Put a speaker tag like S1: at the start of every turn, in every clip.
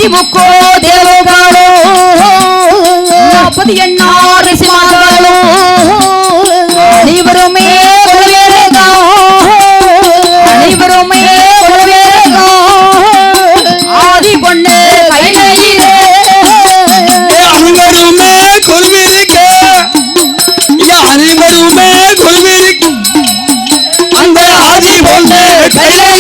S1: 34 தேவர்களோ 48 ரிஷிமார்களோ அனைவருமே அனைவருமே ஆதி பொண்ணு கையிலே
S2: அனைவருமே கொள்வீங்க அனைவருமே கொள்வீங்க அந்த ஆதி பொண்ணு கையிலே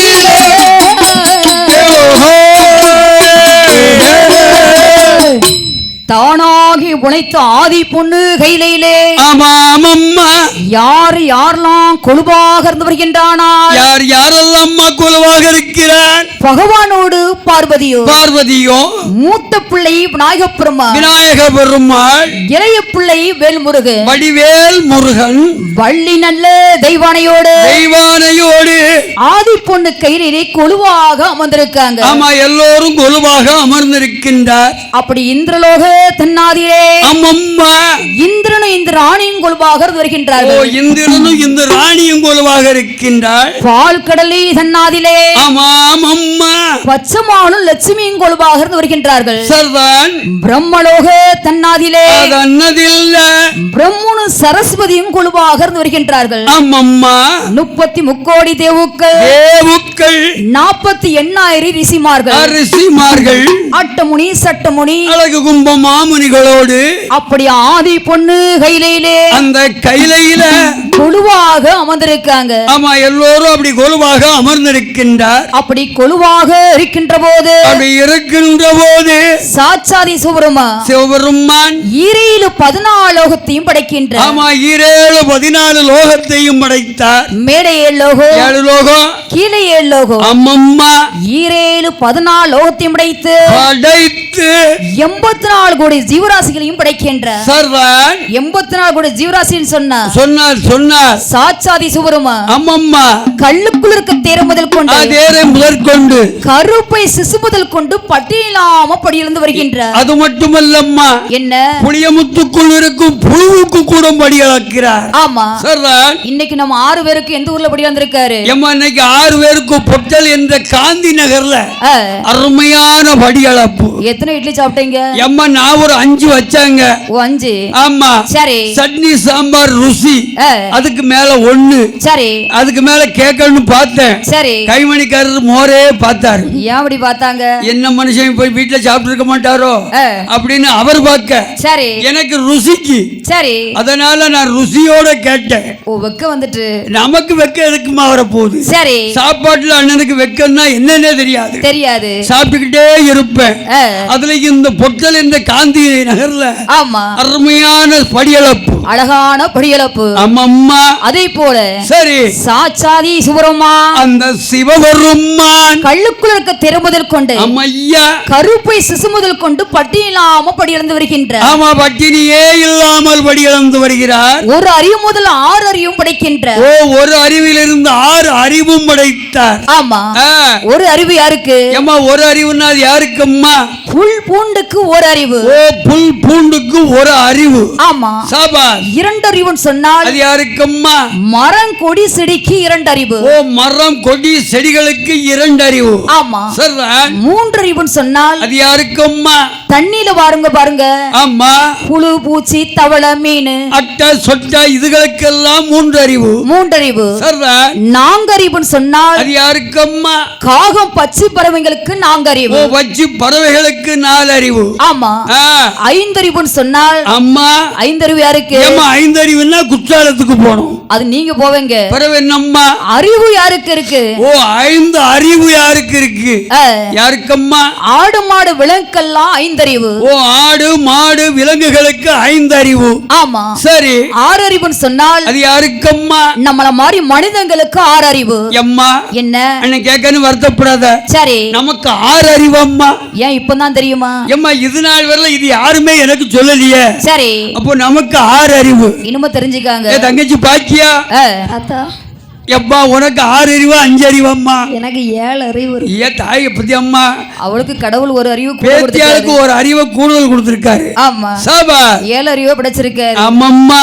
S1: தானாகி உழைத்த ஆதி பொண்ணு கையிலே யார் யாரெல்லாம் கொலுவாக இருந்து வருகின்றானா
S2: யார் யாரெல்லாம் அம்மா கொலுவாக இருக்கிறான்
S1: பகவானோடு பார்வதியோ
S2: மூத்த
S1: பிள்ளை விநாயக
S2: பெருமாள்
S1: இளைய பிள்ளை வேல்முருகன்
S2: வடிவேல் முருகன்
S1: வள்ளி நல்ல தெய்வானையோடு
S2: ஆதி
S1: பொண்ணு கையிலே கொலுவாக அமர்ந்திருக்காங்க
S2: ஆமா எல்லோரும் கொலுவாக அமர்ந்திருக்கின்றார்
S1: அப்படி இந்திரலோக தன்னாதிலே
S2: அம்மம்மா
S1: இந்திரனும் இந்த ராணியும் கொலுவாக வருகின்றார்கள்
S2: இந்திரனும் இந்த ராணியும் கொலுவாக இருக்கின்றார்
S1: பால் கடலி தன்னாதிலே
S2: ஆமாம் அம்மா
S1: பச்சமானும் லட்சுமியும் கொலுவாக வருகின்றார்கள்
S2: சர்தான்
S1: பிரம்மலோக தன்னாதிலே
S2: அன்னதில்ல
S1: பிரம்மனும் சரஸ்வதியும் கொலுவாக வருகின்றார்கள்
S2: அம்மம்மா
S1: 33 கோடி தேவுக்கள் 48,000 ரிஷிமார்கள்
S2: அட்டமுனி
S1: சட்டமுனி
S2: அழகு கும்ப மாமுனிகளோடு
S1: அப்படி ஆதி பொண்ணு கையிலே
S2: அந்த கையில
S1: கொலுவாக அமர்ந்திருக்காங்க
S2: ஆமா எல்லோரும் அப்படி கொலுவாக அமர்ந்திருக்கின்றார்
S1: அப்படி கொலுவாக இருக்கின்ற போது சாட்சாதி சிவபெருமான் 14 லோகத்தையும் படைக்கின்றார்
S2: ஆமா 14 லோகத்தையும் படைத்தார்
S1: மேலே 7 லோகம் கீழே 7 லோகம்
S2: அம்மம்மா
S1: 14 லோகத்தையும் படைத்து 84 கோடி ஜீவராசிகளையும் படைக்கின்றார் 84 கோடி ஜீவராசின்னு
S2: சொன்னார்
S1: சாட்சாதி சிவபெருமான்
S2: அம்மம்மா
S1: கல்லுக்குள் இருக்க தேரை முதல்
S2: கொண்டு
S1: கருப்பை சிசு முதல் கொண்டு பட்டியலாம படியிலிருந்து வருகின்றார்
S2: அது மட்டுமல்லம்மா
S1: என்ன
S2: புளியமுத்துக்குள் இருக்கும் புழுவுக்கு கூட படி அளக்கிறார்
S1: ஆமா இன்னைக்கு நம்ம 6 பேருக்கு எந்த ஊர்ல படி வந்திருக்காரு
S2: இன்னைக்கு 6 பேருக்கு பொட்டல் என்ற காந்தி நகர்ல அருமையான படி அளப்பு
S1: எத்தனை இட்லி சாப்பிட்டீங்க
S2: அம்மா நான் ஒரு 5 வச்சாங்க
S1: 5
S2: ஆமா
S1: சரி
S2: சட்னி சாம்பார் ருசி அதுக்கு மேல 1
S1: சரி
S2: அதுக்கு மேல கேட்கணும்னு பார்த்தேன்
S1: சரி
S2: கைமணிக்காரர் மோரே பார்த்தாரு
S1: ஏன் அப்படி பார்த்தாங்க
S2: என்ன மனுஷன் போய் வீட்டுல சாப்பிட்டு இருக்க மாட்டாரோ அப்படின்னு அவர் பார்க்க
S1: சரி
S2: எனக்கு ருசிக்கு சரி அதனால நான் ருசியோட கேட்டேன்
S1: வெக்க வந்துட்டு
S2: நமக்கு வெக்க எதுக்குமா வர போகுது
S1: சரி
S2: சாப்பாட்டுல அண்ணனுக்கு வெக்கன்னா என்னன்னே தெரியாது சாப்பிட்டுக்கிட்டே இருப்பேன் அதுல இந்த பொட்டல் இந்த காந்தி நகர்ல
S1: ஆமா
S2: அருமையான படியளப்பு
S1: அழகான படியளப்பு
S2: அம்மம்மா
S1: அதே போல
S2: சரி
S1: சாட்சாதி சிவபெருமான்
S2: அந்த சிவபெருமான்
S1: கல்லுக்குள் இருக்க தெரு முதல் கொண்டு
S2: அம்மையா
S1: கருப்பை சிசு முதல் கொண்டு பட்டியலாம படியிழந்து வருகின்றார்
S2: ஆமா பட்டினியே இல்லாமல் படியிழந்து வருகிறார்
S1: ஒரு அறிவு முதல் 6 அறிவும் படைக்கின்றார்
S2: ஒரு அறிவிலிருந்து 6 அறிவும் படைத்தார்
S1: ஆமா ஒரு அறிவு யாருக்கு
S2: அம்மா ஒரு அறிவுன்னா அது யாருக்கும்மா
S1: புல் பூண்டுக்கு ஒரு அறிவு
S2: புல் பூண்டுக்கு ஒரு அறிவு
S1: ஆமா
S2: சாபா
S1: 2 அறிவுன்னு சொன்னால்
S2: அது யாருக்கும்மா
S1: மரம் கொடி செடிக்கு 2 அறிவு
S2: மரம் கொடி செடிகளுக்கு 2 அறிவு
S1: ஆமா
S2: சரிதான்
S1: 3 அறிவுன்னு சொன்னால் அது
S2: யாருக்கும்மா
S1: தண்ணியில பாருங்க
S2: ஆமா
S1: புழு பூச்சி தவளை மீன்
S2: அட்டை சொட்டை இதுகளுக்கெல்லாம் 3 அறிவு சரிதான்
S1: 4 அறிவுன்னு சொன்னால் அது
S2: யாருக்கும்மா
S1: காகம் பச்சை பறவைகளுக்கு 4 அறிவு
S2: பச்சை பறவைகளுக்கு 4 அறிவு
S1: ஆமா 5 அறிவுன்னு சொன்னால்
S2: அம்மா
S1: 5 அறிவு யாருக்கு
S2: 5 அறிவுன்னா குற்றாலத்துக்கு போறோம்
S1: அது நீங்க போவீங்க
S2: பறவை என்னம்மா
S1: அறிவு யாருக்கு இருக்கு
S2: 5 அறிவு யாருக்கு இருக்கு யாருக்கம்மா
S1: ஆடு மாடு விலங்குக்கெல்லாம் 5 அறிவு
S2: ஆடு மாடு விலங்குகளுக்கு 5 அறிவு
S1: ஆமா
S2: சரி
S1: 6 அறிவுன்னு சொன்னால் அது
S2: யாருக்கம்மா
S1: நம்மள மாதிரி மனிதங்களுக்கு 6 அறிவு
S2: அம்மா
S1: என்ன
S2: என்ன கேட்கன்னு வருத்தப்படாத
S1: சரி நமக்கு
S2: 6 அறிவு அம்மா
S1: ஏன் இப்பதான் தெரியுமா
S2: அம்மா இது நாள் வரல இது யாருமே எனக்கு சொல்லலையே
S1: சரி
S2: அப்போ நமக்கு 6 அறிவு
S1: இனிமே தெரிஞ்சுக்காங்க
S2: தங்கச்சி பாக்கியா
S1: அத்தா
S2: எப்பா உனக்கு 6 அறிவு 5 அறிவு அம்மா?
S1: எனக்கு 7 அறிவு இருக்கு.
S2: ஏன் தாயை பத்தி அம்மா?
S1: அவளுக்கு கடவுள் ஒரு அறிவு
S2: பேத்தியாளுக்கு ஒரு அறிவை கூடுதல் கொடுத்திருக்காரு.
S1: ஆமா
S2: சாபா
S1: 7 அறிவு படைச்சிருக்காரு.
S2: அம்மம்மா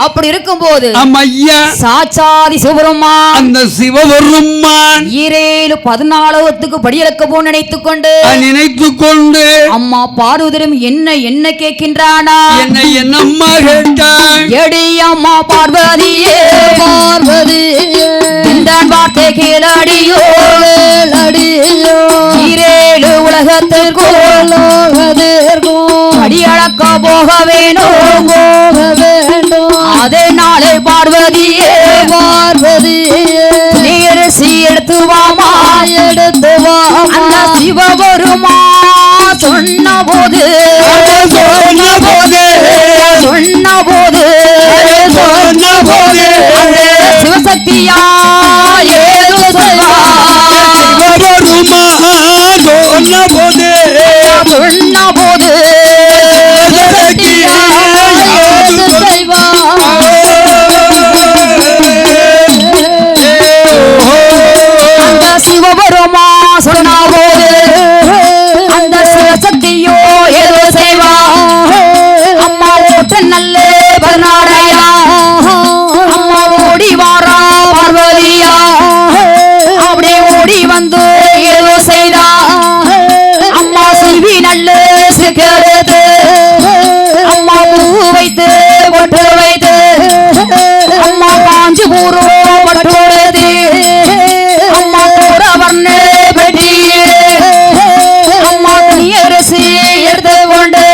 S1: அப்படி இருக்கும்போது
S2: அம்மா ஐயா
S1: சாச்சாதி சிவபெருமான்
S2: அந்த சிவபெருமான்
S1: 14 படியலக்க போ நினைத்துக்கொண்டு அம்மா பார்வதிடம் என்ன கேட்கின்றானா?
S2: என்னம்மா கேட்டான்?
S1: எடி அம்மா பார்வதியே பார்வதி இந்த வார்த்தை கேளடியோ அடியோ 7 உலகத்திற்கும் அடியளக்க போக வேண்டும் அதே நாளை பார்வதியே நேரசி எடுத்து வாமா அந்த சிவபெருமா சொன்ன போது சிவசக்தியா ஏதோ சொன்ன போது அந்த சிவபெருமா சொன்ன போது அந்த சிவசக்தியோ ஏதோ செய்வா அம்மா ஓட்ட நல்ல 16 அம்மா ஓடி வாரா பார்வதியா அப்படியே ஓடி வந்து ஏதோ செய்தா அம்மா செல்வி நல்ல சிக்கெடுத்து அம்மா பூ வைத்து பொட்டு வைத்து அம்மா காஞ்சி பூரோ பட்டோடுது அம்மா கூட வர்ண பெட்டி அம்மா நீரசி எடுத்து கொண்டு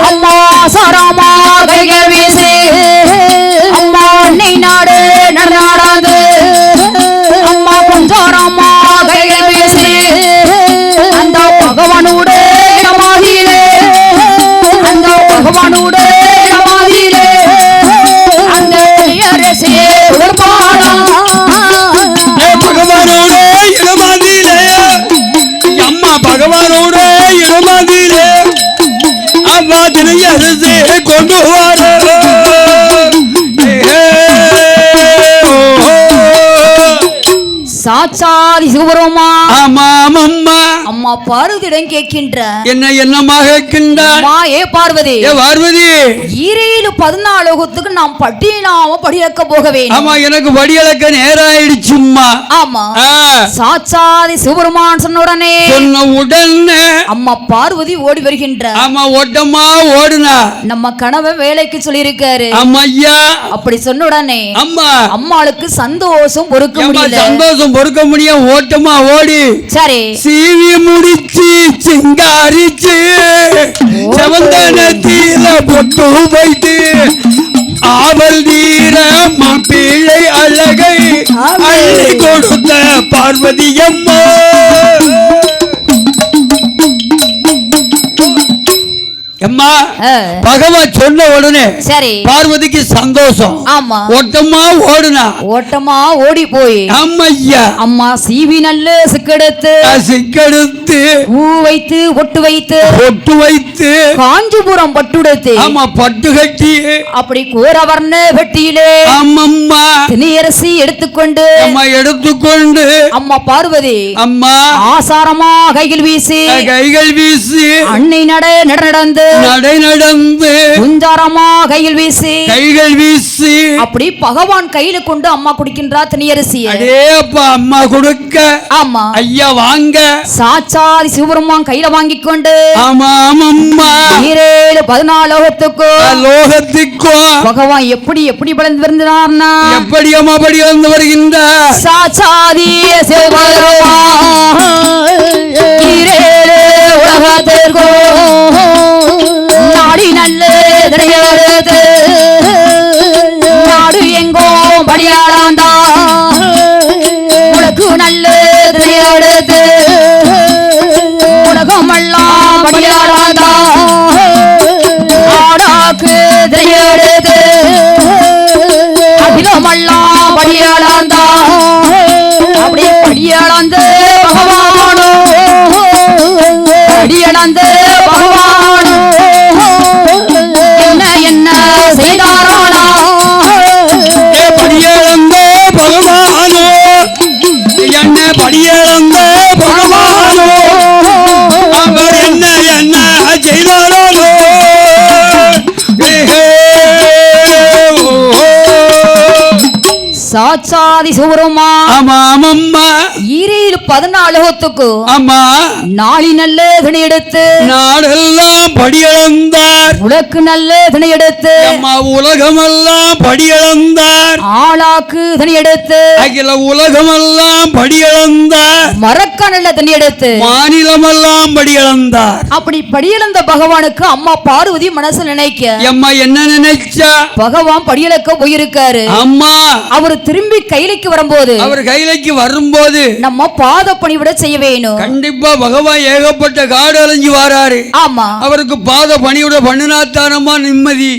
S1: அம்மா சாராமா கைகள் வீசி அம்மா அன்னை நாடு நடனாடாது அம்மா கொஞ்சாரம்மா கைகள் வீசி அந்த பகவானோட இடமாதிலே அந்த பகவானோட இடமாதிலே அந்த அரசியே உடற்பாடா
S2: பகவானோட இடமாதிலே அம்மா பகவானோட இடமாதிலே அம்மா தினை அரசே கொண்டு வர
S1: சாச்சாதி சிவபெருமா
S2: ஆமாமம்மா
S1: அம்மா பார்வதியிடம் கேட்கின்ற
S2: என்னம்மா கேட்கின்றார்?
S1: ஏ பார்வதி
S2: பார்வதி
S1: 14 நாம் பட்டியலாம படியக்க போக வேண்டும்.
S2: ஆமா எனக்கு படியலக்க நேரம் ஆயிடுச்சும்மா.
S1: ஆமா சாச்சாதி சிவபெருமான் சொன்ன உடனே அம்மா பார்வதி ஓடி வருகின்ற
S2: ஆமா ஓட்டமா ஓடுனா
S1: நம்ம கணவன் வேலைக்கு சொல்லி இருக்காரு.
S2: ஆமா ஐயா
S1: அப்படி சொன்ன உடனே
S2: அம்மா
S1: அம்மாளுக்கு சந்தோஷம் பொறுக்க முடியல.
S2: சந்தோஷம் பொறுக்க முடிய ஓட்டமா ஓடி சரி சீவி முடிச்சு சிங்காரிச்சு செவந்தனத்தில பொட்டு வைத்து ஆவல் தீர மாப்பிள்ளை அழகை அள்ளி கொடுத்த பார்வதி அம்மா அம்மா பகவான் சொன்ன உடனே சரி பார்வதிக்கு சந்தோஷம். ஆமா ஓட்டமா ஓட்டமா ஓடி போய் அம்மையா அம்மா சீவி நல்ல சிக்கெடுத்து பூ வைத்து ஒட்டு வைத்து காஞ்சிபுரம் பட்டுடுத்து ஆமா பட்டு கட்டி அப்படி கோரவர்ண வெட்டியிலே அம்மம்மா திணியரசி எடுத்துக்கொண்டு அம்மா பார்வதி அம்மா ஆசாரமா கைகள் வீசி அன்னை நடந்து குஞ்சாரமா கையில் வீசி அப்படி பகவான் கையில கொண்டு அம்மா குடிக்கின்றா திணியரசி. அம்மா கொடுக்க ஆமா ஐயா வாங்க சாச்சாதி சிவபெருமான் கையில வாங்கி கொண்டு ஆமா ஆமா 14 பகவான் எப்படி வளர்ந்து வருகிறார்னா எப்படி அம்மா படி வந்து வருகின்ற சாச்சாதி சிவபெருமான் உலகத்திற்கோ நாடி நல்ல நாடு எங்கோ படியாளாந்தா உனக்கு நல்ல உலகம் எல்லாம் படியாளாந்தா ஆடாக்கு அகிலமெல்லாம் படியாளாந்தா அப்படி படியாளாந்து பகவானோ படியளந்து பகவானோ என்ன செய்தாரானா படியளந்து சாட்சாதி சிவருமா
S3: ஆமா ஆமம்மா
S2: ஈரையில் 14 லோகத்துக்கு
S3: ஆமா
S2: நாளி நல்ல திணை எடுத்து
S3: நாடெல்லாம் படியளந்தார்
S2: உலக்கு நல்ல திணை எடுத்து
S3: அம்மா உலகமெல்லாம் படியளந்தார்
S2: ஆளாக்கு திணை எடுத்து
S3: அகில உலகமெல்லாம் படியளந்தார்
S2: மரக்க நல்ல திணை எடுத்து
S3: மாநிலமெல்லாம் படியளந்தார்
S2: அப்படி படியளந்த பகவானுக்கு அம்மா பார்வதி மனசுல நினைக்க
S3: அம்மா என்ன நினைச்சா
S2: பகவான் படியளக்க போயிருக்காரு
S3: அம்மா
S2: அவர் திரும்பி கைலைக்கு வரும்போது
S3: அவர் கைலைக்கு வரும்போது
S2: நம்ம பாத பணிவிட செய்ய வேணும்
S3: கண்டிப்பா பகவான் ஏகப்பட்ட காடு அலைஞ்சு வாராரு
S2: ஆமா
S3: அவருக்கு பாத பணிவிட பண்ணினாத்தானமா நிம்மதி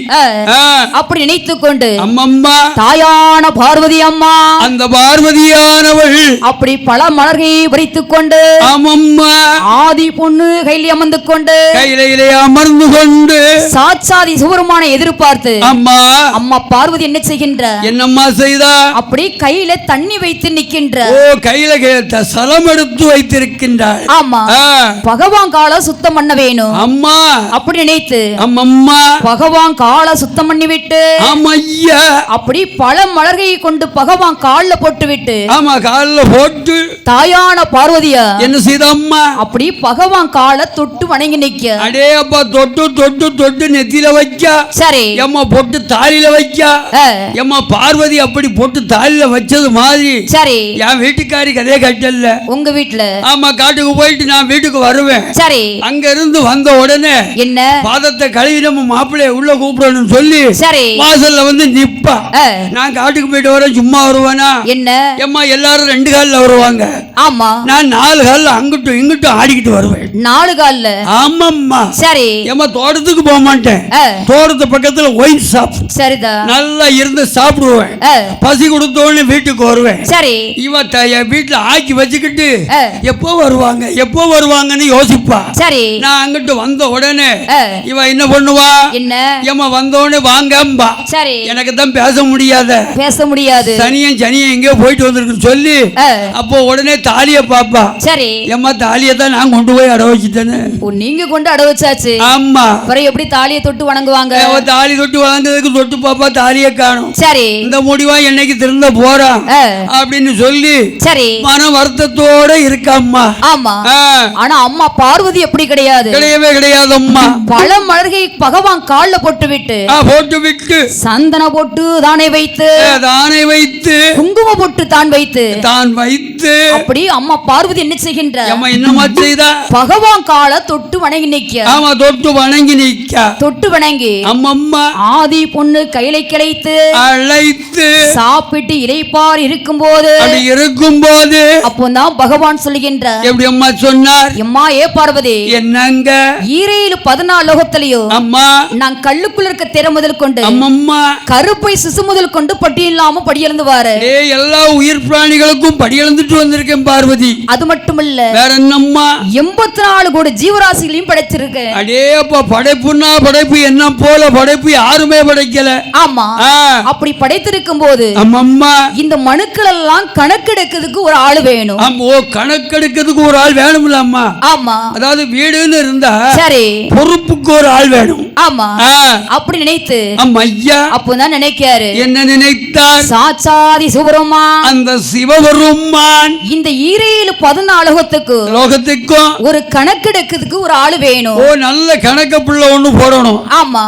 S2: அப்படி நினைத்துக் கொண்டு
S3: அம்மம்மா
S2: தாயான பார்வதி அம்மா
S3: அந்த பார்வதியானவள்
S2: அப்படி பல மலர்களை பறித்துக் கொண்டு
S3: அம்மம்மா
S2: ஆதி பொண்ணு கையில் அமர்ந்து கொண்டு
S3: கையிலே அமர்ந்து கொண்டு
S2: சாட்சாதி சிவருமானை எதிர்பார்த்து
S3: அம்மா
S2: அம்மா பார்வதி என்ன செய்கின்ற
S3: என்னம்மா செய்தா
S2: அப்படி கையில தண்ணி வைத்து நிக்கின்ற
S3: ஓ கையில சலம் எடுத்து வைத்திருக்கின்றாள்
S2: ஆமா பகவான் கால சுத்தம் பண்ண வேணும்
S3: அம்மா
S2: அப்படி நினைத்து
S3: அம்மம்மா
S2: பகவான் கால சுத்தம் பண்ணி விட்டு
S3: ஆமையா
S2: அப்படி பல மலர்களை கொண்டு பகவான் கால்ல போட்டு விட்டு
S3: ஆமா கால்ல போட்டு
S2: தாயான பார்வதியா
S3: என்ன செய்தம்மா
S2: அப்படி பகவான் கால தொட்டு வணங்கி நிக்க
S3: அடே அப்பா தொட்டு தொட்டு தொட்டு நெத்தியில வைக்க
S2: சரி
S3: எம்மா பொட்டு தாலியில வைக்க எம்மா பார்வதி அப்படி பொட்டு தாலியில வச்சது மாதிரி
S2: சரி
S3: என் வீட்டுக்காரி கதையை கட்டல
S2: உங்க வீட்டுல
S3: ஆமா காட்டுக்கு போயிட்டு நான் வீட்டுக்கு வருவேன்
S2: சரி
S3: அங்க இருந்து வந்த உடனே
S2: என்ன
S3: பாதத்தை கழுவி நம்ம மாப்பிள்ளைய உள்ள கூப்பிடணும் சொல்லி
S2: சரி
S3: வாசல்ல வந்து நிப்பா நான் காட்டுக்கு போயிட்டு வரேன் சும்மா வருவேனா
S2: என்ன
S3: எம்மா எல்லாரும் 2 கால்ல வருவாங்க
S2: ஆமா
S3: நான் 4 கால்ல அங்கிட்டும் இங்கிட்டும் ஆடிக்கிட்டு வருவேன்
S2: 4 கால்ல
S3: ஆமாம்மா
S2: சரி
S3: எம்மா தோட்டத்துக்கு போக மாட்டேன் தோட்டத்து பக்கத்துல ஒயின் ஷாப்
S2: சரிதா
S3: நல்லா இருந்து சாப்பிடுவேன் பசி கொடுத்தோன்னு வீட்டுக்கு வருவேன்
S2: சரி
S3: இவ வீட்டுல ஆக்கி வச்சுக்கிட்டு எப்போ வருவாங்கன்னு யோசிப்பா
S2: சரி
S3: நான் அங்கிட்டு வந்த உடனே இவ என்ன பண்ணுவா
S2: என்ன
S3: ஏமா வந்த உடனே வாங்கம்பா
S2: சரி
S3: எனக்கு தான் பேச முடியாது சனியன் எங்கேயோ போயிட்டு வந்திருக்கு சொல்லி அப்போ உடனே தாலிய பாப்பா
S2: சரி
S3: ஏமா தாலியை தான் நான் கொண்டு போய் அட வச்சுட்டேன்னு
S2: நீங்க கொண்டு அட வச்சாச்சு
S3: ஆமா
S2: அப்புறம் எப்படி தாலியை தொட்டு வணங்குவாங்க
S3: தாலி தொட்டு வணங்குறதுக்கு தொட்டு பாப்பா தாலியை காணும்
S2: சரி
S3: இந்த முடிவா என்னைக்கு திருந்த போறான் அப்படின்னு சொல்லி
S2: சரி
S3: மன வருத்தத்தோட இருக்காம்மா
S2: ஆமா ஆனா அம்மா பார்வதி எப்படி
S3: கிடையவே கிடையாது அம்மா
S2: பல மலர்கை பகவான் கால்ல போட்டு விட்டு சந்தன போட்டு தானே வைத்து குங்கும போட்டு தான் வைத்து அப்படி அம்மா பார்வதி என்ன செய்கின்ற
S3: என்னமா செய்தா
S2: பகவான் கால தொட்டு வணங்கி நிக்க
S3: ஆமா தொட்டு வணங்கி
S2: அம்மம்மா ஆதி பொண்ணு கையிலை அழைத்து சாப்பிட்டு இளைப்பார் இருக்கும்போது அப்போதான் பகவான் சொல்லுகின்ற
S3: எப்படி அம்மா சொன்னார்
S2: அம்மா ஏ பார்வதி
S3: என்னங்க
S2: ஈரையில் 14 லோகத்திலையும்
S3: அம்மா
S2: நான் கல்லுக்குள்ள இருக்க திற முதல் கொண்டு
S3: அம்மம்மா
S2: கருப்பை சிசு முதல் கொண்டு பட்டி இல்லாம படியெழுந்து வாரு
S3: எல்லா உயிர் பிராணிகளுக்கும் படியெழுந்துட்டு வந்திருக்கேன் பார்வதி
S2: அது மட்டுமல்ல
S3: வேற என்னம்மா
S2: 84 கோடி ஜீவராசிகளையும் படைச்சிருக்கேன்
S3: அடே அப்பா படைப்புன்னா படைப்பு என்ன போல படைப்பு யாருமே படைக்கல
S2: ஆமா அப்படி படைத்திருக்கும் போது
S3: அம்மம்மா
S2: இந்த மனுக்கள் எல்லாம் கணக்கெடுக்கிறதுக்கு ஒரு ஆள் வேணும்
S3: கணக்கெடுக்கிறதுக்கு ஒரு ஆள் வேணும்ல அம்மா
S2: ஆமா
S3: அதாவது வீடுன்னு இருந்தா
S2: சரி
S3: பொறுப்புக்கு ஒரு ஆள் வேணும்
S2: ஆமா அப்படி நினைத்து
S3: ஐயா
S2: அப்பதான் நினைக்காரு
S3: என்ன நினைத்தார்
S2: சாட்சாதி சிவபெருமான்
S3: அந்த சிவபெருமான்
S2: இந்த ஈரையில் 14
S3: லோகத்துக்கும்
S2: ஒரு கணக்கெடுக்கிறதுக்கு ஒரு ஆள் வேணும்
S3: நல்ல கணக்க பிள்ளை ஒண்ணு போடணும்
S2: ஆமா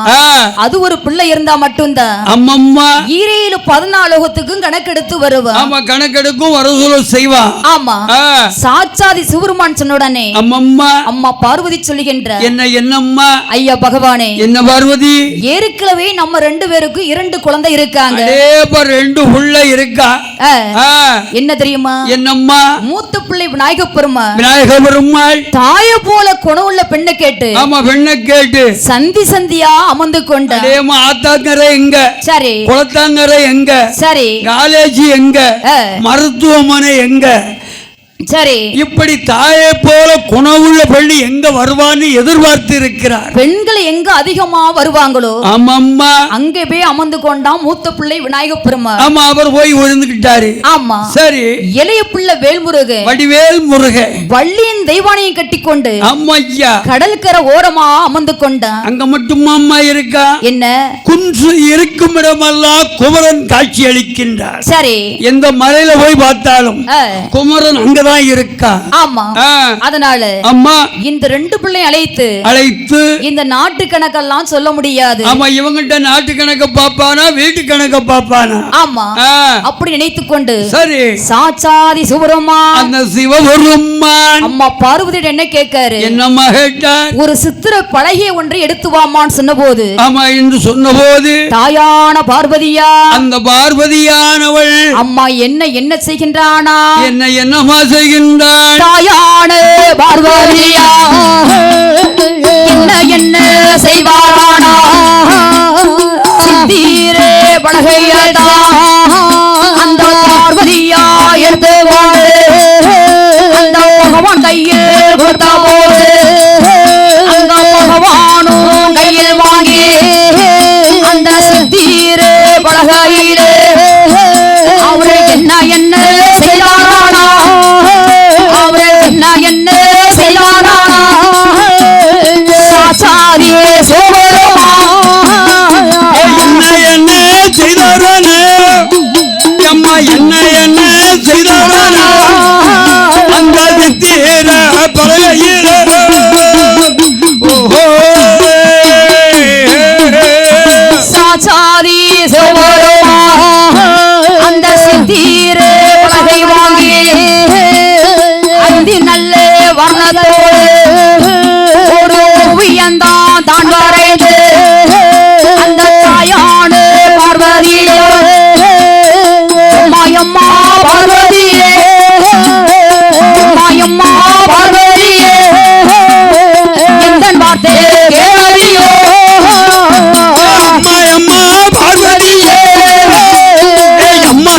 S2: அது ஒரு பிள்ளை இருந்தா மட்டும்தான்
S3: அம்மம்மா
S2: ஈரையில் 14 லோகத்துக்கும் கணக்கெடுத்து வருவான்
S3: ஆமா கணக்கெடுக்கும் வரசூல செய்வான்
S2: ஆமா சாட்சாதி சிவபெருமான் சொன்ன உடனே அம்மா பார்வதி சொல்லுகின்ற
S3: என்னம்மா
S2: ஐயா பகவானே
S3: என்ன பார்வதி
S2: ஏற்கனவே நம்ம 2 பேருக்கு 2 குழந்தை இருக்காங்க
S3: 2 புள்ள இருக்கா
S2: என்ன தெரியுமா
S3: என்னம்மா
S2: மூத்த பிள்ளை விநாயகப்
S3: பெருமாள்
S2: தாய போல குணமுள்ள பெண்ணை கேட்டு சந்தியா அமர்ந்து கொண்ட
S3: ஆத்தாங்கரை எங்க
S2: சரி
S3: குளத்தாங்கரை எங்க
S2: சரி
S3: காலேஜ் எங்க மருத்துவமனை எங்க
S1: சரி.
S3: இப்படி தாயை போல குணவுள்ள பெண்ணு எங்க வருவான்னு எதிர்பார்த்து இருக்கிறார்.
S1: பெண்கள் எங்க அதிகமா வருவாங்களோ
S3: ஆமாம்மா
S1: அங்கே போய் அமர்ந்து கொண்டான் மூத்த பிள்ளை விநாயக பெருமாள்.
S3: ஆமா அவர் போய் விழுந்துகிட்டாரு.
S1: ஆமா
S3: சரி.
S1: இளைய பிள்ளை வேல்முருக
S3: வடிவேல் முருக
S1: வள்ளியின் தெய்வானையும் கட்டிக்கொண்டு
S3: அம்மா ஐயா
S1: கடற்கரை ஓரமா அமர்ந்து கொண்டான்.
S3: அங்க மட்டும் அம்மா இருக்கா?
S1: என்ன
S3: குன்று இருக்கும் இடமெல்லாம் குமரன் காட்சி அளிக்கின்றார்.
S1: சரி.
S3: எந்த மலையில போய் பார்த்தாலும் குமரன் அங்கதான் இருக்கா.
S1: ஆமா. அதனால
S3: அம்மா
S1: இந்த ரெண்டு பிள்ளை அழைத்து இந்த நாட்டு கணக்கெல்லாம் சொல்ல முடியாது.
S3: ஆமா இவங்கிட்ட நாட்டு கணக்க பாப்பானா வீட்டு கணக்க பாப்பானா?
S1: ஆமா அப்படி நினைத்து கொண்டு
S3: சரி
S1: சாச்சாதி சிவபெருமான்
S3: அந்த சிவபெருமான்
S1: அம்மா பார்வதி என்ன கேட்காரு?
S3: என்னம்மா கேட்டார்?
S1: ஒரு சித்திர பலகை ஒன்றை எடுத்து வாமான்னு சொன்னபோது
S3: ஆமா என்று சொன்னபோது
S1: தாயான பார்வதியா அந்த
S3: பார்வதியானவள்
S1: அம்மா என்ன செய்கின்றானா?
S3: என்னம்மா செய்கின்றாள்?
S1: தாயான பார்வதியா என்ன செய்வாரானா? சித்தீரே பலகையதா அந்த பார்வதியா எடுத்து அந்த பகவான் கையில் கொடுத்த போது அந்த பகவானும் கையில் வாங்கி அந்த சித்தீரே பலகையிலே அவரு என்ன செய்தாரானா? அவரு என்ன செய்தாரானா? சாச்சாரியே சோபரமா
S3: என்ன செய்தாரான? அம்மா என்ன செய்தாரான? அந்த சித்தீர பலகையில
S1: சாச்சாரி சோபரமா அந்த சித்தீரே பலகை வாங்கி அந்தி நல்ல வர்ணத்தோடு ஒரு ஓவியந்தான் தான் வரைந்து அந்த தாயான பார்வதியே மாயம்மா பார்வதியே மாயம்மா பார்வதியே எந்த வார்த்தை கேளியோ
S3: அம்மா பார்வதியே அம்மா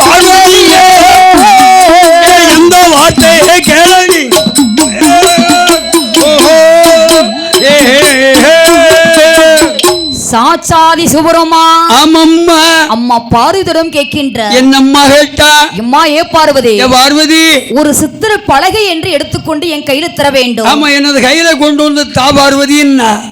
S3: பார்வதியே எந்த வார்த்தையை கேளடி.
S1: சாச்சாதி சுபரமா
S3: ஆமம்மா
S1: அம்மா பார்வதியிடம் கேட்கின்ற
S3: என்னம்மா கேட்டா?
S1: அம்மா ஏ பார்வதி
S3: பார்வதி
S1: ஒரு சித்திர பலகை என்று எடுத்துக்கொண்டு என் கையில தர வேண்டும்.
S3: ஆமா எனது கையில கொண்டு வந்து தா பார்வதி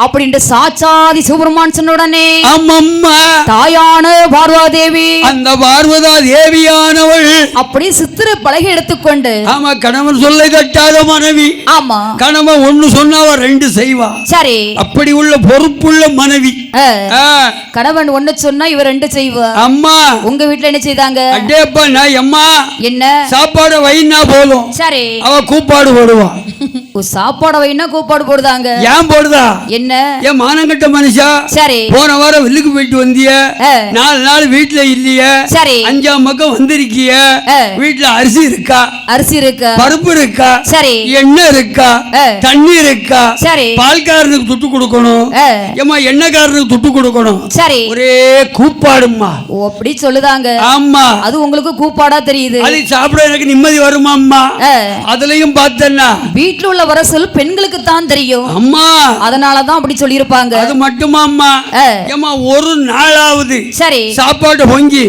S1: அப்படின்ட்டு சாச்சாதி சுபரமான் சொன்ன உடனே
S3: ஆமம்மா
S1: தாயான பார்வதேவி
S3: அந்த பார்வதா தேவியானவள்
S1: அப்படி சித்திர பலகை எடுத்துக்கொண்டு
S3: ஆமா கணவன் சொல்லை தட்டாத மனைவி.
S1: ஆமா
S3: கணவன் ஒண்ணு சொன்னவ ரெண்டு செய்வா.
S1: சரி.
S3: அப்படி உள்ள பொறுப்புள்ள மனைவி.
S1: கணவன் ஒண்ணு சொன்னா இவ ரெண்டு செய்வா.
S3: அம்மா
S1: உங்க வீட்டுல என்ன செய்தாங்க?
S3: அடேப்பா நான் அம்மா
S1: என்ன
S3: சாப்பாடு வைனா போதும்.
S1: சரி.
S3: அவ கூப்பாடு போடுவா.
S1: சாப்பாடு வைனா கூப்பாடு போடுதாங்க.
S3: ஏன் போடுதா?
S1: என்ன
S3: ஏன் மானங்கட்ட மனுஷா?
S1: சரி.
S3: போன வாரம் வில்லுக்கு போயிட்டு வந்திய 4 நாள் வீட்டுல இல்லைய.
S1: சரி.
S3: 5ஆம் பக்கம் வந்திருக்கிய. வீட்டுல அரிசி இருக்கா?
S1: அரிசி இருக்கா?
S3: பருப்பு இருக்கா?
S1: சரி.
S3: எண்ணெய் இருக்கா? தண்ணி இருக்கா?
S1: சரி.
S3: பால்காரனுக்கு துட்டு கொடுக்கணும். ஏமா எண்ணெய்காரனுக்கு துட்டு கொடுக்கணும்.
S1: சரி.
S3: ஒரே கூப்பாடுமா.
S1: ஓ அப்படி சொல்லுதாங்க.
S3: ஆமா
S1: அது உங்களுக்கு கூப்பாடா தெரியுது.
S3: அது சாப்பிட எனக்கு நிம்மதி வருமா அம்மா? அதுலயும் பார்த்தேன்னா
S1: வீட்டுல உள்ள வரசல் பெண்களுக்கு தான் தெரியும்
S3: அம்மா.
S1: அதனாலதான் அப்படி சொல்லி இருப்பாங்க.
S3: அது மட்டுமா அம்மா? ஏமா ஒரு நாளாவது
S1: சரி
S3: சாப்பாடு பொங்கி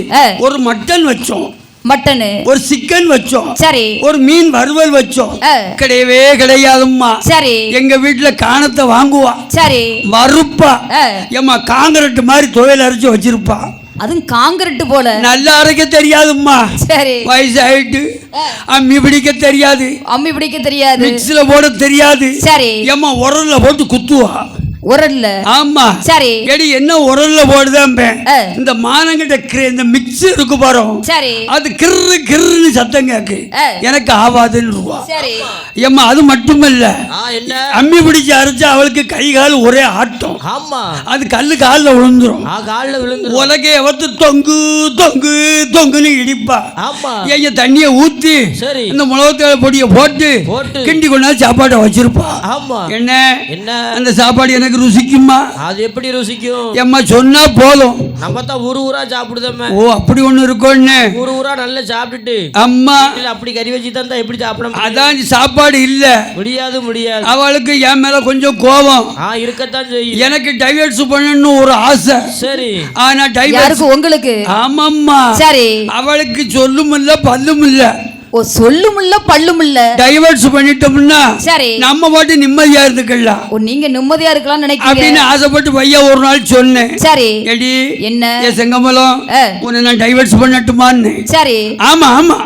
S3: ஒரு மட்டன் வச்சோம்,
S1: மட்டனு ஒரு
S3: சிக்கன் வச்சோம்,
S1: சரி
S3: ஒரு மீன் வறுவல் வச்சோம், கிடையவே கிடையாதும்மா.
S1: சரி.
S3: எங்க வீட்டுல காணத்தை வாங்குவா. சரி. வறுப்பா. ஏமா காங்கிரட் மாதிரி துவையல் அரைச்சு வச்சிருப்பா.
S1: அதுவும் காங்கிரட் போல
S3: நல்லா அரைக்க தெரியாதும்மா. சரி. வயசாயிட்டு அம்மி பிடிக்க தெரியாது.
S1: அம்மி பிடிக்க தெரியாது.
S3: மிக்ஸில போட தெரியாது. சரி. ஏமா உரல்ல போட்டு குத்துவா.
S1: உரல்ல? ஆமா. சரி.
S3: எடி என்ன உரல்ல போடுதான் இந்த மானங்கிட்ட இந்த மிக்ஸ் இருக்கு பாரு. சரி. அது கிர்ரு கிர்ருன்னு சத்தம் கேக்கு. எனக்கு ஆவாதுன்னு. சரி. ஏமா அது மட்டுமல்ல, அம்மி பிடிச்சு அரைச்சா அவளுக்கு கை கால் ஒரே ஆட்டம். ஆமா. அது கல்லு கால்ல விழுந்துரும். உலகே அவத்து தொங்கு தொங்கு தொங்குன்னு இடிப்பா. ஆமா. ஏன் தண்ணிய ஊத்தி இந்த மிளகாத்தூள் பொடியை போட்டு கிண்டி கொண்டாந்து சாப்பாட்டை வச்சிருப்பா. ஆமா. என்ன அந்த சாப்பாடு எனக்கு எனக்கு ருசிக்குமா?
S4: அது எப்படி ருசிக்கும்?
S3: எம்மா சொன்னா போதும்,
S4: நம்ம தான் ஊரா சாப்பிடுதம்மா.
S3: ஓ அப்படி ஒண்ணு இருக்கும்னு
S4: ஊரா நல்லா சாப்பிட்டுட்டு
S3: அம்மா
S4: அப்படி கறி வச்சு தான் எப்படி சாப்பிட?
S3: அதான் சாப்பாடு இல்ல,
S4: முடியாது முடியாது.
S3: அவளுக்கு என் மேல கொஞ்சம் கோபம்
S4: இருக்கத்தான் செய்யும்.
S3: எனக்கு டைவர்ஸ் பண்ணணும்னு ஒரு ஆசை.
S4: சரி,
S3: ஆனா டைவர்ஸ்
S2: உங்களுக்கு?
S3: ஆமாம்மா.
S2: சரி,
S3: அவளுக்கு சொல்லும் இல்ல பல்லும் இல்ல,
S2: ஓ சொல்லும் இல்ல பல்லும் இல்ல.
S3: டைவர்ஸ் பண்ணிட்டோம்னா
S2: சரி
S3: நம்ம பாட்டு நிம்மதியா இருந்துக்கலாம்.
S2: ஓ நீங்க நிம்மதியா இருக்கலாம் நினைக்கிறீங்க
S3: அப்படின்னு ஆசைப்பட்டு பையா ஒரு நாள் சொன்னேன்.
S2: சரி
S3: எடி
S2: என்ன
S3: செங்கமலம் உன்னை நான் டைவர்ஸ் பண்ணட்டுமான்னு.
S2: சரி
S3: ஆமா ஆமா,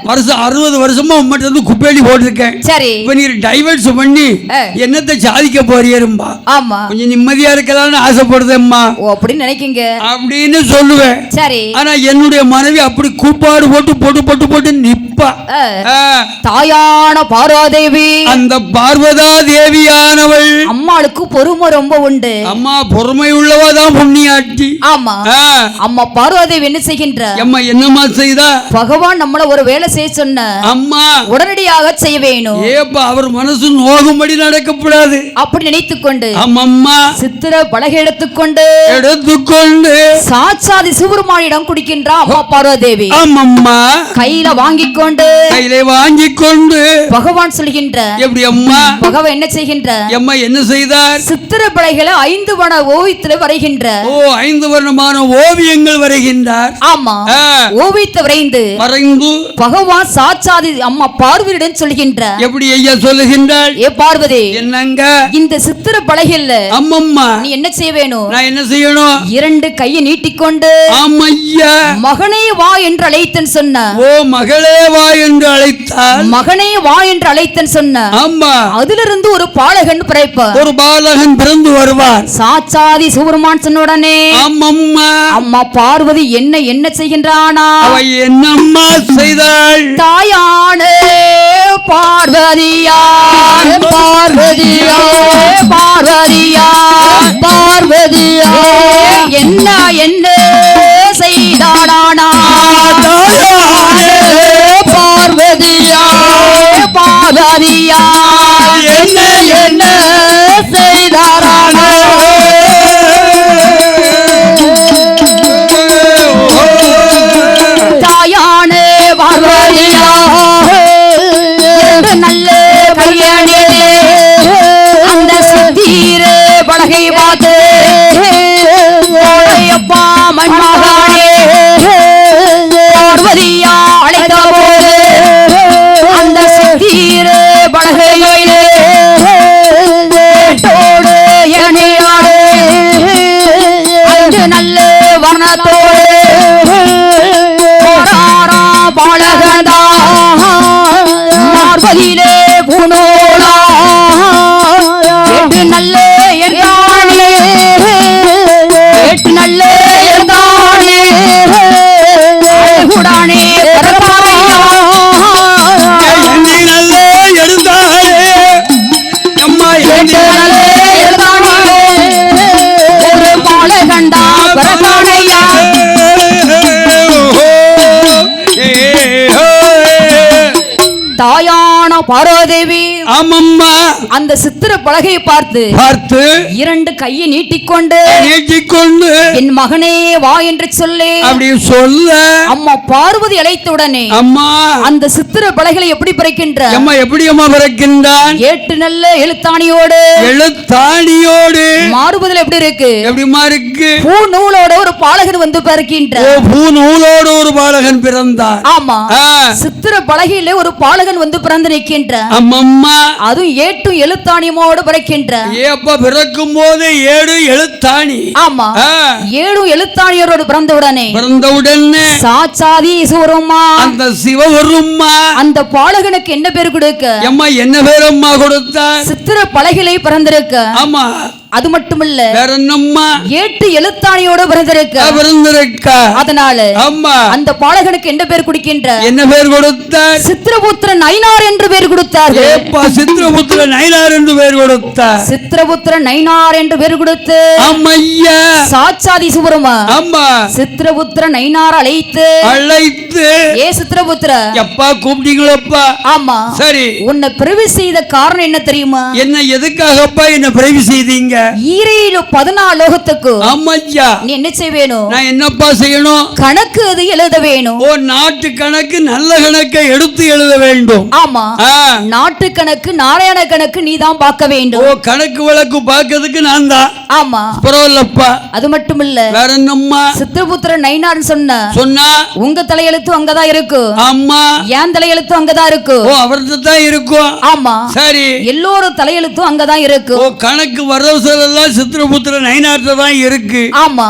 S3: வருஷம் 60 வருஷமா உம்மட்ட வந்து குப்பேடி போட்டிருக்கேன்.
S2: சரி
S3: இப்ப நீ டைவர்ஸ் பண்ணி என்னத்தை சாதிக்க போறியரும்பா?
S2: ஆமா
S3: கொஞ்சம் நிம்மதியா இருக்கலாம்னு ஆசைப்படுதேம்மா.
S2: ஓ அப்படி நினைக்கீங்க
S3: அப்படின்னு சொல்லுவேன்.
S2: சரி,
S3: ஆனா என்னுடைய மனைவி அப்படி கூப்பாடு போட்டு போட்டு போட்டு போட்டு நிப்பா.
S2: தாயான பார்வதேவி, அந்த
S3: பார்வதா தேவியானவள்
S2: அம்மாளுக்கு பொறுமை ரொம்ப உண்டு.
S3: அம்மா பொறுமை உள்ளவாதான் புண்ணியாட்டி.
S2: ஆமா, அம்மா பார்வதேவி என்ன செய்கின்ற?
S3: அம்மா என்னம்மா செய்தா?
S2: பகவான் நம்மள ஒரு வேலை செய்ய சொன்ன
S3: அம்மா
S2: உடனடியாக செய்ய வேணும்.
S3: ஏப்பா அவர் மனசு நோகும்படி நடக்கப்படாது
S2: அப்படி நினைத்துக் கொண்டு
S3: அம்மா
S2: சித்திர பலகை எடுத்துக்கொண்டு சாட்சாதி சிவருமானிடம் குடிக்கின்ற அம்மா பார்வதேவி.
S3: ஆமாம்மா,
S2: கையில வாங்கிக் கொண்டு பகவான் சொல்கின்ற
S3: எப்படி அம்மா?
S2: பகவான் என்ன செய்கின்ற?
S3: அம்மா என்ன செய்தார்?
S2: சித்திர பலகைகளை 5 வண்ண ஓவியத்தில் வரைகின்ற.
S3: ஓ 5 வண்ணமான ஓவியங்கள் வரைகின்றார்.
S2: ஆமா, ஓவியத்தை வரைந்து பகவான் சாட்சாதி அம்மா பார்வதியிடம் சொல்கின்ற. எப்படி ஐயா சொல்லுகின்றாள்? ஏ பார்வதி, என்னங்க இந்த சித்திர பலகையில அம்மம்மா நீ என்ன செய்ய வேணும்?
S3: நான் என்ன செய்யணும்?
S2: 2 கையை நீட்டிக்கொண்டு
S3: ஆமையா
S2: மகனே வா என்று அழைத்தன் சொன்ன.
S3: ஓ மகளே வா என்று அழைத்தால்,
S2: மகனே வா என்று அழைத்தன் சொன்ன.
S3: ஆமா,
S2: அதிலிருந்து ஒரு பாலகன் பிறப்பார்,
S3: ஒரு பாலகன் பிறந்து வருவார்.
S2: சாட்சாதி சிவருமான் சொன்ன உடனே
S3: அம்மம்மா
S2: அம்மா பார்வதி என்ன செய்கின்றானா?
S3: அவ என்னம்மா செய்தாள்?
S2: தாயானே பார்வதியா பார்வதியா பார்வதியா பார்வதியா என்ன செய்தானா? பார்வதியா பார்வதியா என்ன செய்தாரானா? தாயானே பார்வதியா நல்ல கையணி அந்த சித்தீர பலகை பார்த்து அப்பா மன்மகானே பார்வதியா அழைத்த போது அந்த சித்தீர பலகையிலே எண்ணியாடு அங்கு நல்ல வர்ணத்தோடு பாலகந்தா பார்வதியிலே பூனோடா எட்டு நல்ல எந்தானே எட்டு நல்ல எந்தானே கூடானே பரபாரியா
S3: நல்ல எழுந்தானே அம்மா
S2: எட்டு நல்ல எந்தானே ஒரு பாலகண்டா பரபானையா தாயான பார்வதேவி
S3: ஆமம்மா
S2: அந்த சித்திர பலகையை பார்த்து 2 கையை நீட்டிக்கொண்டு என் மகனே வா என்று சொல்லி
S3: அப்படி சொல்ல
S2: அம்மா பார்வதி அழைத்த உடனே
S3: அம்மா
S2: அந்த சித்திர பலகைகளை எப்படி பிறக்கின்ற?
S3: அம்மா எப்படி அம்மா பிறக்கின்றான்?
S2: 8 நல்ல எழுத்தாணியோடு மாறுபதில் எப்படி இருக்கு?
S3: எப்படிமா இருக்கு?
S2: பூ நூலோட ஒரு பாலகன் வந்து பிறக்கின்ற.
S3: பூ நூலோடு ஒரு பாலகன் பிறந்தார்.
S2: ஆமா, சித்திர பலகையில ஒரு பாலகன் வந்து பிறந்து நிற்கின்ற.
S3: அம்மம்மா
S2: அதுவும் 8 எழுத்தாணியோடு பிறக்கின்ற.
S3: ஏப்பா பிறக்கும் போது 7 எழுத்தாணி.
S2: ஆமா, 7 எழுத்தாணியோடு பிறந்தவுடனே சாட்சாதி சிவருமா
S3: அந்த சிவருமா
S2: அந்த பாலகனுக்கு என்ன பேர் கொடுக்க?
S3: அம்மா என்ன பேர் அம்மா கொடுத்தார்?
S2: சித்திர பலகையிலே பிறந்திருக்க.
S3: ஆமா,
S2: அது மட்டுமல்ல
S3: வேற என்னம்மா?
S2: 8 எழுத்தாணியோட பிறந்திருக்க. அதனால
S3: அம்மா
S2: அந்த பாலகனுக்கு என்ன பேர் கொடுக்கின்ற?
S3: என்ன பேர் கொடுத்தார்?
S2: சித்திரபுத்திர நயினார் என்று பேர் கொடுத்தார்கள்.
S3: ஏப்பா சித்திரபுத்திர நயினார் என்று பேர் கொடுத்தார்.
S2: சித்திரபுத்திர நயினார் என்று பேர் கொடுத்து
S3: அம்மையா
S2: சாட்சாதி சிவருமா
S3: அம்மா
S2: சித்திரபுத்திர நயினார் அழைத்து ஏ சித்திரபுத்திர
S3: எப்பா கூப்பிட்டீங்களப்பா?
S2: ஆமா,
S3: சரி.
S2: உன்னை பிறவி செய்த காரணம் என்ன தெரியுமா?
S3: என்ன எதுக்காகப்பா என்ன பிறவி செய்தீங்க?
S2: ஈரேழு 14 லோகத்துக்கு
S3: ஆமாய்யா
S2: நீ என்ன செய்ய வேணும்?
S3: நான் என்னப்பா செய்யணும்?
S2: கணக்கு அது எழுத வேணும்.
S3: ஓ நாட்டு கணக்கு நல்ல கணக்கை எடுத்து எழுத வேண்டும்.
S2: ஆமா நாட்டு கணக்கு நாராயண கணக்கு நீ தான் பார்க்க வேண்டும்.
S3: ஓ கணக்கு வழக்கு பார்க்கிறதுக்கு நான் தான்.
S2: ஆமா
S3: பரவாயில்லப்பா.
S2: அது மட்டும் இல்ல
S3: வேற என்னம்மா?
S2: சித்திரபுத்திர நைனார்னு சொன்னா உங்க தலையெழுத்து அங்கதான் இருக்கு.
S3: ஆமா
S2: என் தலையெழுத்து அங்கதான் இருக்கு.
S3: ஓ அவர்தான் தான் இருக்கும்.
S2: ஆமா சரி எல்லோரும் தலையெழுத்தும் அங்கதான் இருக்கு.
S3: ஓ கணக்கு வரவசல் எல்லாம் சித்திரபுத்திர நைனார்ட்ட தான் இருக்கு.
S2: ஆமா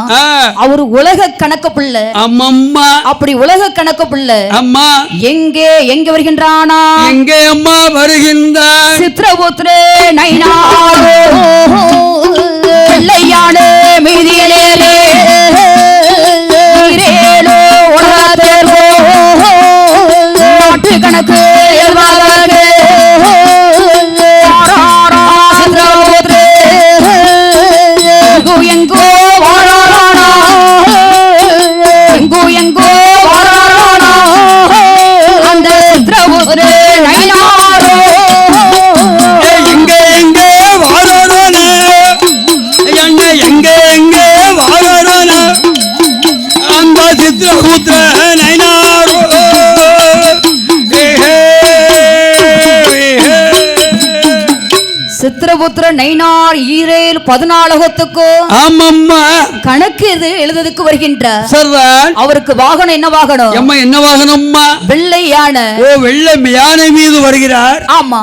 S2: அவரு உலக கணக்கு பிள்ளை.
S3: அம்மம்மா
S2: அப்படி உலக கணக்கு பிள்ளை.
S3: அம்மா
S2: எங்கே எங்க வருகின்றானா?
S3: எங்கே அம்மா வருகின்றான்?
S2: சித்திரபுத்திர நைனாரோ பிள்ளையாடு மீதியிலே நாட்டு கணக்கு எங்கோ வாழானா எங்கோ எங்கோ வாழானா அந்த சித்திரபுத்திர நைனாரோ
S3: எங்கே எங்கே வாழறானா? எங்கே எங்கே வாழறானா? அந்த சித்திரபுத்திர நைனாரோ
S2: சித்திரபுத்திர நைனார் ஈரேல் 14
S3: ஆமாம்மா
S2: கணக்கு இது எழுதுறதுக்கு வருகின்றார்.
S3: சர்தான்
S2: அவருக்கு வாகனம் என்ன வாகனம்?
S3: அம்மா என்ன வாகனம்மா?
S2: வெள்ளை யானை.
S3: ஓ வெள்ளை யானை மீது வருகிறார்.
S2: ஆமா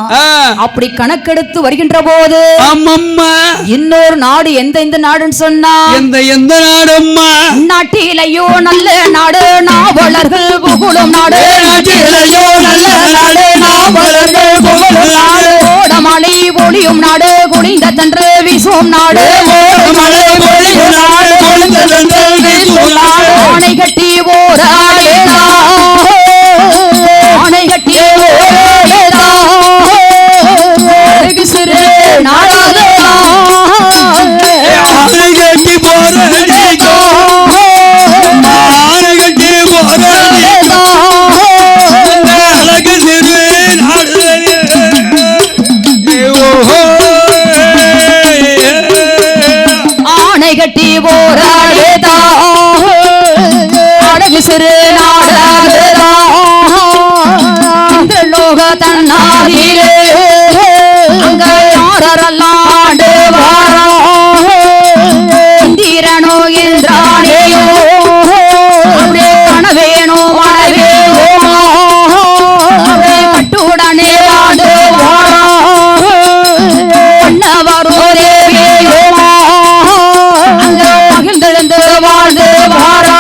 S2: அப்படி கணக்கெடுத்து வருகின்ற போது
S3: ஆமாம்மா
S2: இன்னொரு நாடு எந்த நாடுன்னு சொன்னா
S3: எந்த நாடம்மா?
S2: நாட்டிலேயோ நல்ல நாடு நாவலர்கள் புகழும் நாடு.
S3: நாட்டிலேயோ நல்ல நாடு நாவலர்கள் புகழும் நாடு.
S2: மழை பொழியும் நாடு குளிந்த தன்று வீசும் நாடு.
S3: மழை பொழியும் நாடு குளிந்த தன்று வீசும் நாடு.
S2: ஆணை கட்டி போராடேதா ஆணை கட்டி போராடேதா சிறு நாடாதேதா
S3: ஆணை கட்டி போராடேதா ஆணை கட்டி போராடேதா அழகு சிறு நாடு.
S2: ஆணை கட்டி போராடேதா அழகு சிறு நாடாதேதா இந்த லோக தன்னாதிலே அங்க யாரெல்லாண்டு வாரா இந்திரனோ இந்திராணியோ கணவேனோ மனைவேனோ கட்டுடனே ஆண்டு வாரா பண்ணவரோ தேவியோ அங்க மகிழ்ந்தெழுந்து வாழ்ந்து வாரா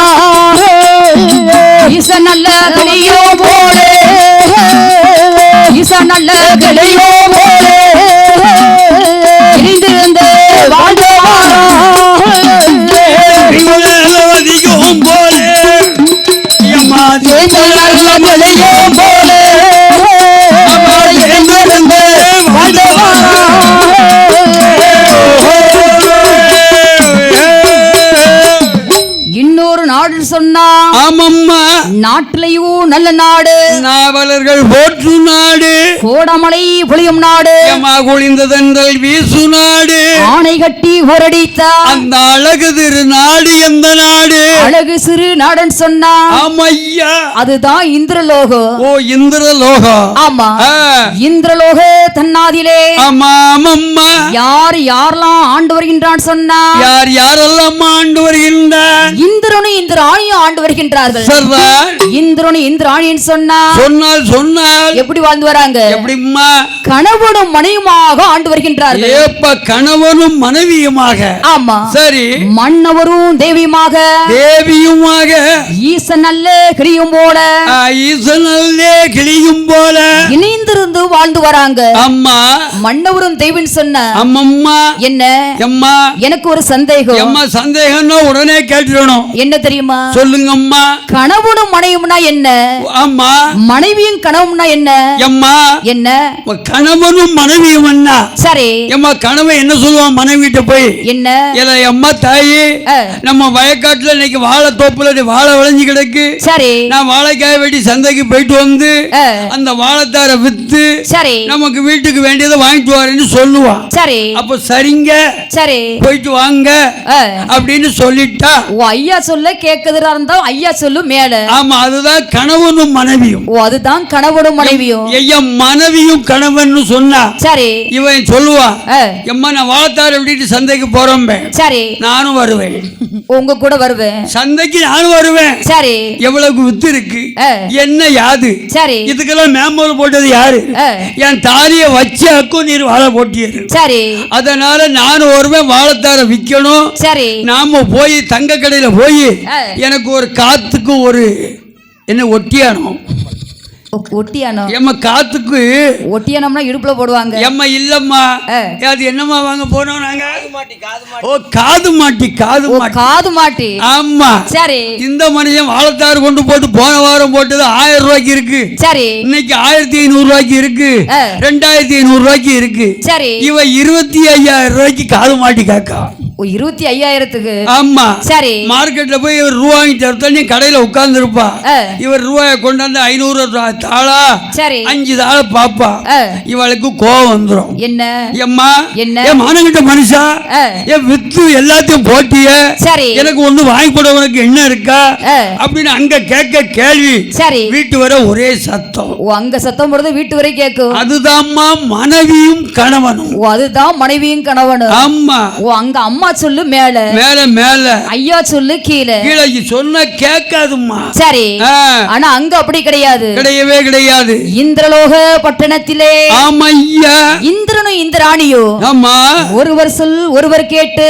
S2: ஈச நல்ல கிளியோ போலே ஈச நல்ல கிளியோ போலே இணைந்திருந்து வாழ்ந்து வாரா
S3: அதிகம் போலே அம்மா
S2: நல்ல கிளியோ போலே வாழ்ந்து வாரா இன்னொரு நாடு சொன்னா
S3: ஆமம்மா
S2: நாட்டிலையும் நல்ல நாடு
S3: நாவலர்கள் போற்று நாடு.
S2: கோடமலை புளியும் நாடு
S3: குளிந்ததென்றல் வீசு நாடு.
S2: ஆணை கட்டி ஓரடித்த
S3: அந்த அழகு திரு நாடு எந்த நாடு?
S2: அழகு சிறு நாடுன்னு சொன்னா
S3: ஆமையா
S2: அதுதான் இந்திரலோகம்.
S3: ஓ இந்திரலோகம்.
S2: ஆமா இந்திரலோக தன்னாதிலே
S3: ஆமாமம்மா
S2: யார் யாரெல்லாம் ஆண்டு வருகின்றான் சொன்னா
S3: யார் யாரெல்லாம் ஆண்டு வருகின்றான்?
S2: இந்திரனும் இந்திராணியும் ஆண்டு வருகின்றார்கள்.
S3: சர்தான்
S2: இந்திரனும் இந்திராணின்னு சொன்னா
S3: சொன்னால்
S2: எப்படி வாழ்ந்து வராங்க?
S3: எப்படிம்மா?
S2: கணவனும் மனைவியுமாக ஆண்டு வருகின்றார்கள்.
S3: ஏப்ப கணவனும் மனைவியுமாக.
S2: ஆமா
S3: சரி
S2: மன்னவரும்
S3: தேவியுமாக
S2: ஈசன் நல்ல கிளியும் போல
S3: ஈசன் நல்ல கிளியும் போல
S2: இணைந்திருந்து வாழ்ந்து வராங்க.
S3: அம்மா
S2: மன்னவரும் தேவின்னு சொன்ன
S3: அம்மம்மா
S2: என்ன
S3: அம்மா எனக்கு
S2: ஒரு சந்தேகம்.
S3: அம்மா சந்தேகம்னா உடனே கேட்டுடணும்.
S2: என்ன தெரியுமா?
S3: சொல்லுங்க அம்மா.
S2: கணவனும் கணவனும் மனைவியும்னா என்ன?
S3: ஆமா.
S2: மனைவியும் கணவனும்னா என்ன?
S3: எம்மா
S2: என்ன?
S3: கணவனும் மனைவியும் என்ன?
S2: சரி.
S3: எம்மா கணவன் என்ன சொல்லுவான் மனைவிட்ட போய்?
S2: என்ன?
S3: இல்ல எம்மா தாயி, நம்ம வயக்காட்டுல இன்னைக்கு வாழை தோப்புல வாழை விளைஞ்சு கிடக்கு. சரி. நான் வாழைக்காய வெட்டி சந்தைக்கு போயிட்டு வந்து அந்த வாழைத்தார வித்து சரி நமக்கு வீட்டுக்கு வேண்டியதை வாங்கிட்டு வரேன்னு சொல்லுவான். சரி. அப்ப சரிங்க சரி போயிட்டு வாங்க அப்படின்னு சொல்லிட்டா
S2: ஐயா சொல்ல கேக்குறதா இருந்தா ஐயா சொல்லு மேல. ஆமா,
S3: அதுதான் கணவனும் மனைவியும்.
S2: ஓ, அதுதான் கணவனும் மனைவியும்.
S3: ஐயா மனைவியும் கணவன் சொன்னா சரி இவன் சொல்லுவான், எம்மா நான் வாழைத்தார விட்டுட்டு சந்தைக்கு போறோம். சரி, நானும் வருவேன்,
S2: உங்க கூட வருவேன்,
S3: சந்தைக்கு நானும் வருவேன். சரி, எவ்வளவு வித்து இருக்கு என்ன யாது சரி இதுக்கெல்லாம் மேம்போல் போட்டது யாரு? என் தாலிய வச்சாக்கும் நீர் வாழை போட்டியது. சரி, அதனால நானும் வருவேன், வாழைத்தார விற்கணும். சரி, நாம போய் தங்க கடையில போய் எனக்கு ஒரு காத்துக்கு ஒரு என்ன ஒட்டியானம்.
S2: ஒட்டியானம்
S3: எம்மா காத்துக்கு
S2: ஒட்டியானம்னா இடுப்புல போடுவாங்க.
S3: எம்மா இல்லம்மா, அது என்னம்மா வாங்க போனோம் நாங்க? ஓ காது மாட்டி. காது மாட்டி. ஆமா. சரி, இந்த மனுஷன் வாழைத்தாறு கொண்டு போட்டு போன வாரம் போட்டது 1000 ரூபாய்க்கு இருக்கு. சரி, இன்னைக்கு 1500 ரூபாய்க்கு இருக்கு, 2500 ரூபாய்க்கு இருக்கு. சரி, இவ 25,000 ரூபாய்க்கு காது மாட்டி காக்கா.
S2: 25,000க்கு.
S3: ஆமா. சரி, மார்க்கெட்ல போய் இவர் ரூபா வாங்கி தரத்தா கடையில உட்கார்ந்து இருப்பா. இவர் ரூபாயை கொண்டாந்து 500 தாளா சரி 5 தாள பாப்பா. இவளுக்கு கோவம் வந்துரும். என்ன? எம்மா என்ன மானங்கிட்ட மனுஷா, என் வித்து எல்லாத்தையும் போட்டிய சரி எனக்கு ஒண்ணு வாங்கி போட உனக்கு என்ன இருக்கா அப்படின்னு அங்க கேட்க கேள்வி. சரி, வீட்டு வர ஒரே சத்தம்.
S2: ஓ, அங்க சத்தம் போடுறது வீட்டு வரை கேட்கும்.
S3: அதுதான்மா மனைவியும் கணவனும்.
S2: ஓ, அதுதான் மனைவியும் கணவனும்.
S3: ஆமா.
S2: ஓ, அங்க அம்மா சொல்லு மேல
S3: மேல
S2: ஐயா சொல்லு கீழே
S3: சொன்ன கேட்காதும்மா. சரி,
S2: ஆனா அங்க அப்படி கிடையாது.
S3: கிடையாது.
S2: இந்திரலோக பட்டணத்திலே
S3: ஆமையா
S2: இந்திரனும் இந்திராணியோ ஆமா ஒருவர் சொல் ஒருவர் கேட்டு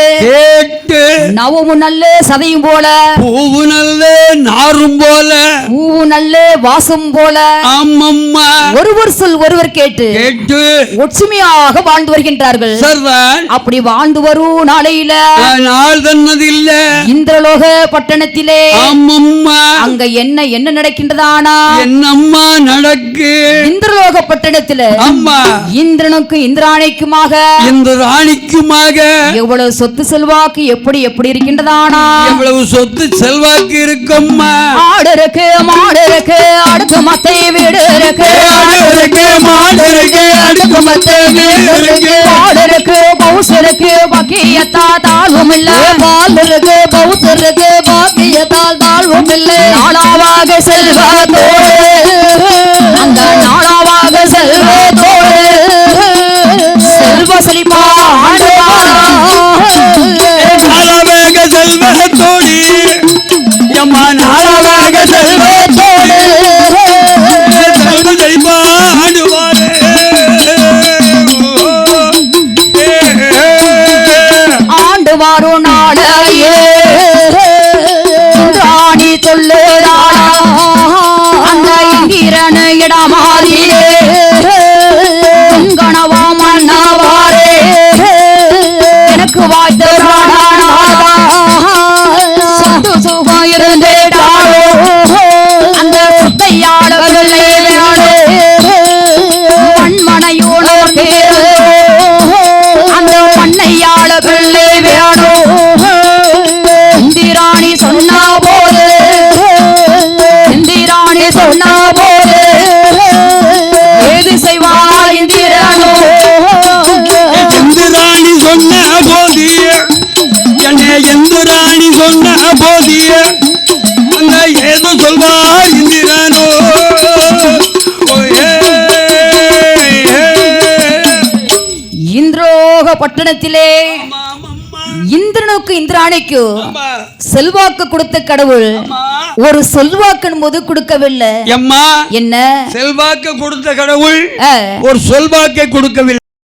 S2: நவமும் நல்ல சதையும் போல,
S3: பூவு நல்ல நாரும் போல,
S2: பூவு நல்ல வாசம் போல
S3: ஆமம்மா
S2: ஒருவர் சொல் ஒருவர் கேட்டு ஒற்றுமையாக வாழ்ந்து வருகின்றார்கள். அப்படி வாழ்ந்து வரும் நாளையில
S3: நாள் தன்னதில்ல
S2: இந்திரலோக பட்டணத்திலே ஆமம்மா அங்க என்ன நடக்கின்றதானா?
S3: என்னம்மா நடக்கு?
S2: இந்திரலோக பட்டணத்துல அம்மா இந்திரனுக்கு இந்திராணிக்குமாக எவ்வளவு சொத்து செல்வாக்கு எப்படி இருக்கின்றதானா?
S3: எவ்வளவு சொத்து செல்வாக்கு இருக்கும்மா.
S2: ஆடு இருக்கு, மாடு இருக்கு, அடுக்கு மத்தை வீடு இருக்கு.
S3: மாடு இருக்கு, அடுக்கு மத்தை வீடு இருக்கு.
S2: ஆடு இருக்கு, பவுஸ் இருக்கு, பாக்கியத்தா தாழ்வும் இல்ல. பால் இருக்கு, பவுஸ் இருக்கு, பாக்கியத்தால் தாழ்வும் இல்லை. நாளாவாக செல்வத்தோடு அந்த நாளாவாக செல்வத்தோடு செல்வ செழிப்பா
S3: நாளாவாக செல்வத்தோடு எம்மா நாளாவாக செல்வத்தோடு செல்வ செழிப்பா ஆடுவாரே.
S2: ஆண்டு வாரும் நாளையே ராணி சொல்லுடா அந்த இந்திரன் இடமாதியே கணவா மன்னவாரே எனக்கு வாய்த்த சுகம் இருந்தேடாரோ அந்த சுத்தையாளர்களே மண்மனையோடு அந்த மண்ணையாளர்களே வேணோ இந்திராணி சொன்னா போது இந்திராணி சொன்னா போது ஏது செய்வா இந்திரானோ?
S3: இந்திராணி சொன்ன போதிய என்னை இந்திராணி சொன்ன போதிய அந்த ஏதோ சொல்வார் இந்திரானோ.
S2: இந்திரோக பட்டணத்திலே இந்திரனுக்கு இந்திராணிக்கு செல்வாக்கு கொடுத்த கடவுள் ஒரு செல்வாக்கு போது கொடுக்கவில்லை.
S3: எம்மா
S2: என்ன?
S3: செல்வாக்கு கொடுத்த கடவுள் ஒரு செல்வாக்கை கொடுக்கவில்லை.